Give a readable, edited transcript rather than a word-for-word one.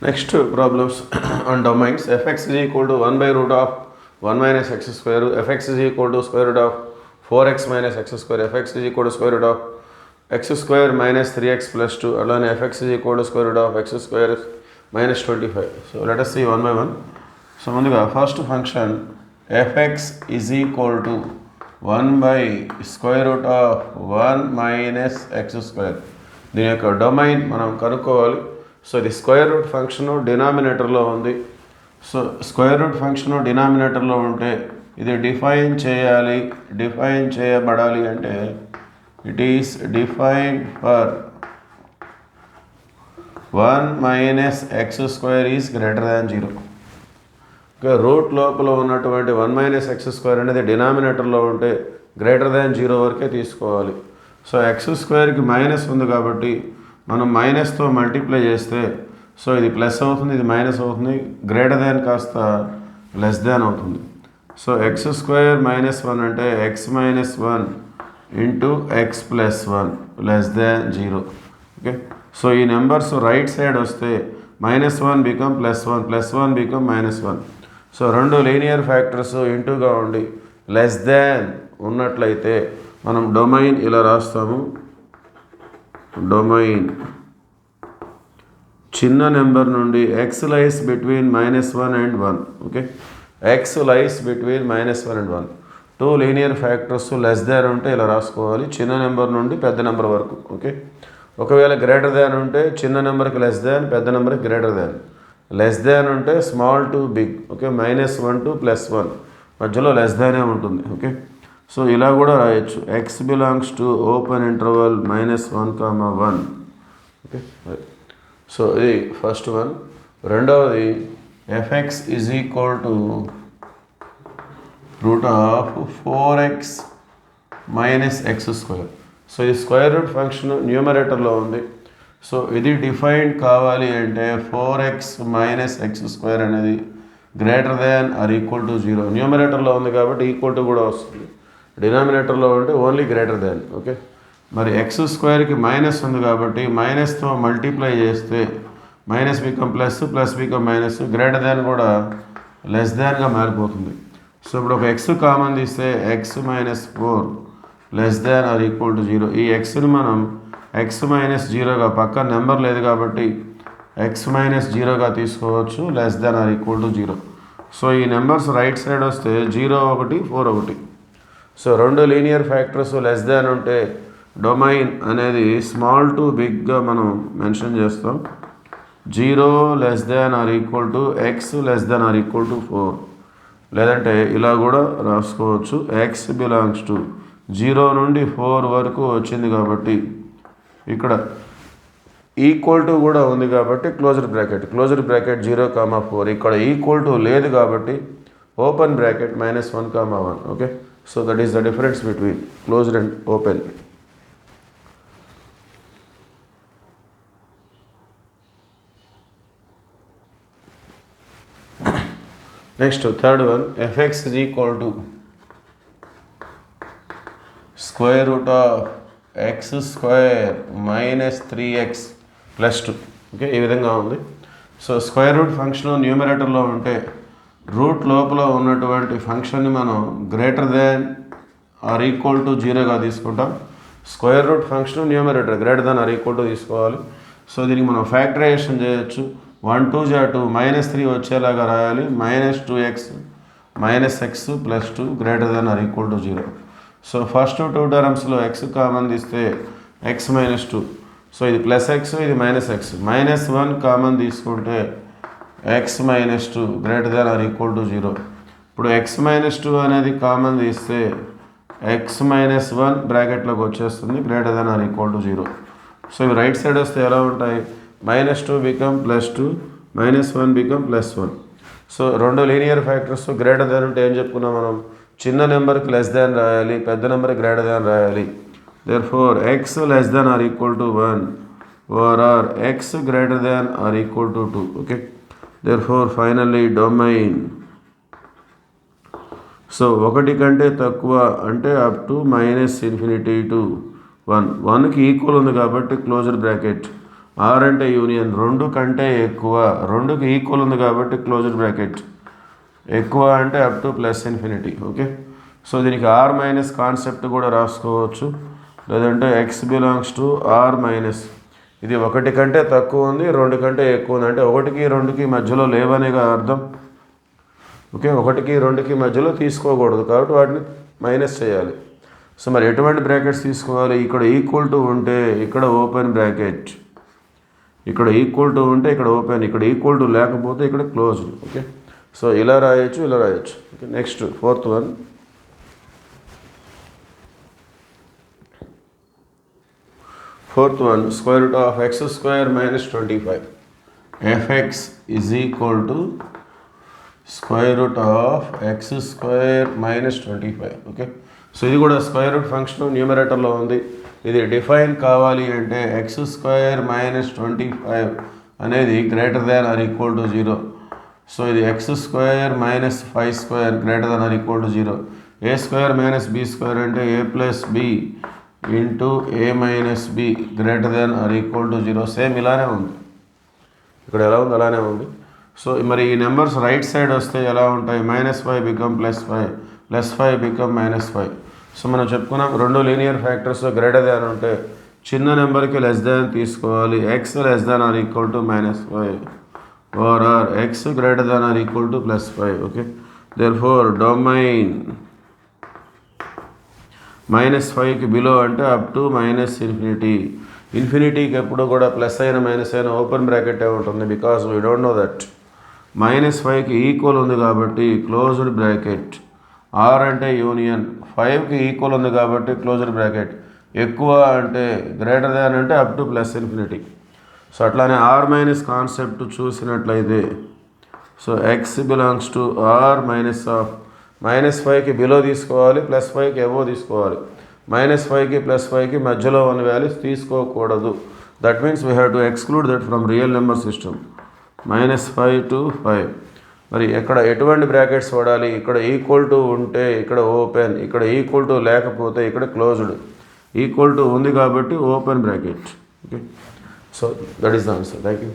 Next problems on domains. Fx is equal to 1 by root of 1 minus x square. Fx is equal to square root of 4x minus x square. Fx is equal to square root of x square minus 3x plus 2. Alone fx is equal to square root of x square minus 25. So let us see one by one. So munduga first function fx is equal to 1 by square root of 1 minus x square. దీని యొక్క domain మనం కనుక్కోవాలి. So ఇది square root function డినామినేటర్లో ఉంది. So square root function డినామినేటర్లో ఉంటే ఇది డిఫైన్ చేయబడాలి అంటే it is defined for 1 minus x square is greater than 0. Okay, root లోపల ఉన్నటువంటి 1 మైనస్ ఎక్స్ స్క్వేర్ అనేది డినామినేటర్లో ఉంటే గ్రేటర్ దాన్ 0 వరకే తీసుకోవాలి. సో ఎక్స్ స్క్వేర్కి మైనస్ ఉంది కాబట్టి మనం మైనస్తో మల్టిప్లై చేస్తే సో ఇది ప్లస్ అవుతుంది, ఇది మైనస్ అవుతుంది, గ్రేటర్ దాన్ కాస్త లెస్ దాన్ అవుతుంది. సో ఎక్స్ స్క్వేర్ మైనస్ 1 అంటే X minus 1 into X plus 1 less than 0. Okay, so ఈ నెంబర్స్ రైట్ సైడ్ వస్తే -1 బికమ్ +1, +1 బికమ్ -1. సో రెండు లీనియర్ ఫ్యాక్టర్స్ ఇంటూగా ఉండి లెస్ దాన్ ఉన్నట్లయితే మనం డొమైన్ ఇలా రాస్తాము. డొమైన్ చిన్న నెంబర్ నుండి X lies between -1 and 1. Okay, X lies between -1 and 1. Two linear factors less than ఉంటే ఇలా రాసుకోవాలి, చిన్న నెంబర్ నుండి పెద్ద నెంబర్ వరకు. ఓకే, ఒకవేళ గ్రేటర్ దాన్ ఉంటే చిన్న నెంబర్కి లెస్ దాన్, పెద్ద నెంబర్కి గ్రేటర్ దాన్. లెస్ దాన్ ఉంటే small to big. Okay, -1 to +1 మధ్యలో లెస్ దానే ఉంటుంది. ఓకే, సో ఇలా కూడా రాయొచ్చు, x belongs to open interval -1, 1. Okay, so ఇది ఫస్ట్ వన్. రెండవది f x is equal to root of 4x minus x square. So ఈ square root function న్యూమరేటర్లో ఉంది. సో ఇది డిఫైన్డ్ కావాలి అంటే 4x మైనస్ ఎక్స్ స్క్వేర్ అనేది greater than or equal to 0. న్యూమరేటర్లో ఉంది కాబట్టి ఈక్వల్ టు కూడా వస్తుంది, డినామినేటర్లో ఉంటే ఓన్లీ గ్రేటర్ దాన్. ఓకే, మరి ఎక్స్ స్క్వేర్కి మైనస్ ఉంది కాబట్టి మైనస్తో మల్టిప్లై చేస్తే minus become plus, plus become minus, greater than కూడా లెస్ దాన్గా మారిపోతుంది. సో ఇప్పుడు ఒక ఎక్స్ కామన్ తీస్తే X minus 4 less than or equal to 0. ఈ ఎక్స్ని మనం ఎక్స్ మైనస్ 0గా, పక్కన నెంబర్ లేదు కాబట్టి ఎక్స్ మైనస్ 0గా తీసుకోవచ్చు, less than or equal to 0. So ఈ నెంబర్స్ రైట్ సైడ్ వస్తే 0, 1, 4, 1. సో రెండు లీనియర్ ఫ్యాక్టర్స్ లెస్ దాన్ ఉంటే డొమైన్ అనేది స్మాల్ టు బిగ్గా మనం మెన్షన్ చేస్తాం. 0 less than or equal to X less than or equal to 4. లేదంటే ఇలా కూడా రాసుకోవచ్చు, ఎక్స్ బిలాంగ్స్ టు 0 నుండి 4 వరకు వచ్చింది కాబట్టి ఇక్కడ ఈక్వల్ టు కూడా ఉంది కాబట్టి క్లోజ్డ్ బ్రాకెట్ 0, 4. ఇక్కడ ఈక్వల్ టు లేదు కాబట్టి open bracket -1, 1. Okay, so that is the difference between closed and open. Next, third one, fx is equal to square root of x square minus 3x plus 2. Okay, ఈ విధంగా ఉంది. So square root function న్యూమరేటర్లో ఉంటే route లోపల ఉన్నటువంటి ఫంక్షన్ని మనం greater than or equal to 0గా తీసుకుంటాం. Square root function numerator greater than or equal to తీసుకోవాలి. సో దీనికి మనం ఫ్యాక్టరైజేషన్ చేయొచ్చు. 1 2 2 -3 వచ్చేలాగా రాయాలి. -2x minus x plus 2 greater than or equal to 0. So first 2 టర్మ్స్లో ఎక్స్ కామన్ తీస్తే ఎక్స్ -2. సో ఇది ప్లస్ ఎక్స్, ఇది -x. -1 కామన్ తీసుకుంటే x -2 greater than or equal to 0. ఇప్పుడు ఎక్స్ -2 అనేది కామన్ తీస్తే ఎక్స్ -1 బ్రాకెట్లోకి వచ్చేస్తుంది, greater than or equal to 0. So ఇవి రైట్ సైడ్ వస్తే ఎలా ఉంటాయి, -2 బికమ్ +2, -1 బికమ్ +1. సో రెండు లీనియర్ ఫ్యాక్టర్స్ గ్రేటర్ దాన్ ఉంటే ఏం చెప్పుకున్నాం మనం, చిన్న నెంబర్కి లెస్ దాన్ రాయాలి, పెద్ద నెంబర్కి గ్రేటర్ దాన్ రాయాలి. Therefore x less than or equal to 1 or x greater than or equal to 2. Okay, therefore finally domain so 1 కంటే తక్కువ అంటే అప్ టు -∞ to 1కి ఈక్వల్ ఉంది కాబట్టి క్లోజ్డ్ బ్రాకెట్ ఆర్ అంటే యూనియన్, రెండు కంటే ఎక్కువ, రెండుకి ఈక్వల్ ఉంది కాబట్టి క్లోజ్డ్ బ్రాకెట్, ఎక్కువ అంటే up to plus infinity. Okay, so దీనికి ఆర్ మైనస్ కాన్సెప్ట్ కూడా రాసుకోవచ్చు, లేదంటే x belongs to R minus. ఇది ఒకటి కంటే తక్కువ ఉంది, రెండు కంటే ఎక్కువ ఉంది, అంటే ఒకటికి రెండుకి మధ్యలో లేవనేగా అర్థం. ఓకే, ఒకటికి రెండుకి మధ్యలో తీసుకోకూడదు కాబట్టి వాటిని మైనస్ చేయాలి. సో మరి ఎటువంటి బ్రాకెట్స్ తీసుకోవాలి? ఇక్కడ ఈక్వల్ టు ఉంటే ఇక్కడ ఓపెన్ బ్రాకెట్, ఇక్కడ ఈక్వల్ టు ఉంటే ఇక్కడ ఓపెన్, ఇక్కడ ఈక్వల్ టు లేకపోతే ఇక్కడ క్లోజ్డ్. ఓకే, సో ఇలా రాయొచ్చు, ఇలా రాయొచ్చు. Okay, next fourth one. Fourth one, square root of x square minus 25. fx is equal to square root of x square minus 25. Okay, so ఇది కూడా స్క్వేర్ రూట్ ఫంక్షన్ న్యూమరేటర్లో ఉంది. ఇది డిఫైన్ కావాలి అంటే ఎక్స్ స్క్వేర్ మైనస్ 25 అనేది greater than or equal to 0. So ఇది x square minus 5 square greater than or equal to 0. A square minus b square అంటే a plus b into a minus b greater than or equal to 0. Same ఇలానే ఉంది, ఇక్కడ ఎలా ఉంది అలానే ఉంది. So మరి ఈ నెంబర్స్ రైట్ సైడ్ వస్తే ఎలా ఉంటాయి? -5 బికమ్ +5, +5 బికమ్ -5. సో మనం చెప్పుకున్నాం, రెండు లీనియర్ ఫ్యాక్టర్స్ గ్రేటర్ దాన్ ఉంటే చిన్న నెంబర్కి లెస్ దాన్ తీసుకోవాలి. X less than or equal to -5 or x greater than or equal to +5. Okay, therefore domain -5కి బిలో అంటే అప్ టు మైనస్ ఇన్ఫినిటీ. ఇన్ఫినిటీకి ఎప్పుడు కూడా ప్లస్ అయిన మైనస్ అయిన ఓపెన్ బ్రాకెటే ఉంటుంది, because we don't know that. -5కి ఈక్వల్ ఉంది కాబట్టి క్లోజ్డ్ బ్రాకెట్. ఆర్ అంటే యూనియన్, 5కి ఈక్వల్ ఉంది కాబట్టి క్లోజ్డ్ బ్రాకెట్. ఎక్కువ అంటే గ్రేటర్ దాన్ అంటే up to plus infinity. So అట్లానే ఆర్ మైనస్ కాన్సెప్ట్ చూసినట్లయితే, so x belongs to R minus of -5కి బిలో తీసుకోవాలి, +5కి అబోవ్ తీసుకోవాలి. -5కి +5కి మధ్యలో ఉన్న వాల్యూస్ తీసుకోకూడదు. That means we have to exclude that from real number system. -5 to 5. మరి ఎక్కడ ఎటువంటి బ్రాకెట్స్ వాడాలి? ఇక్కడ ఈక్వల్ టు ఉంటే ఇక్కడ ఓపెన్, ఇక్కడ ఈక్వల్ టు లేకపోతే ఇక్కడ క్లోజ్డ్. ఈక్వల్ టు ఉంది కాబట్టి open bracket. Okay, so that is the answer. Thank you.